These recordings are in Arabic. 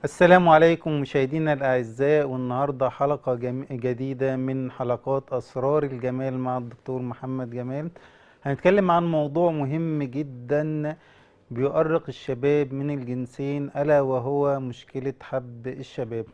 السلام عليكم مشاهدينا الأعزاء، والنهاردة حلقة جديدة من حلقات أسرار الجمال مع الدكتور محمد جمال. هنتكلم عن موضوع مهم جدا بيؤرق الشباب من الجنسين، ألا وهو مشكلة حب الشباب.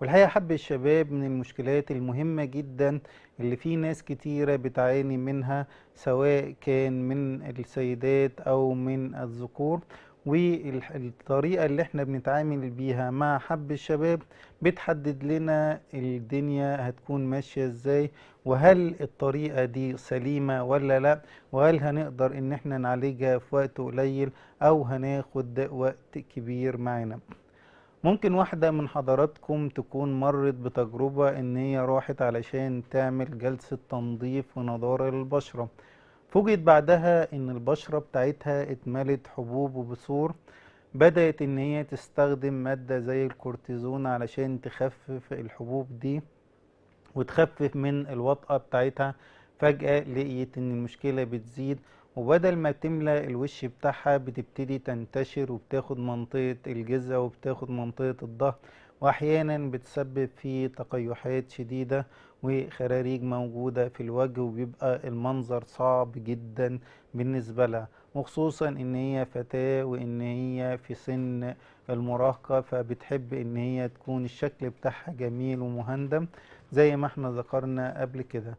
والحقيقة حب الشباب من المشكلات المهمة جدا اللي في ناس كتيرة بتعاني منها، سواء كان من السيدات أو من الذكور. والطريقة اللي احنا بنتعامل بيها مع حب الشباب بتحدد لنا الدنيا هتكون ماشية ازاي، وهل الطريقة دي سليمة ولا لا، وهل هنقدر ان احنا نعالجها في وقت قليل او هناخد وقت كبير معانا. ممكن واحدة من حضراتكم تكون مرت بتجربة ان هي راحت علشان تعمل جلسة تنظيف ونضارة للبشرة، فوجئت بعدها ان البشرة بتاعتها اتملت حبوب وبثور. بدأت ان هي تستخدم مادة زي الكورتيزون علشان تخفف الحبوب دي وتخفف من الوطأة بتاعتها. فجأة لقيت ان المشكلة بتزيد، وبدل ما تملى الوش بتاعها بتبتدي تنتشر وبتاخد منطقة الجذع وبتاخد منطقة الظهر، واحيانا بتسبب في تقيحات شديدة وخراريج موجودة في الوجه، وبيبقى المنظر صعب جدا بالنسبة لها، وخصوصا ان هي فتاة وان هي في سن المراهقة، فبتحب ان هي تكون الشكل بتاعها جميل ومهندم زي ما احنا ذكرنا قبل كده.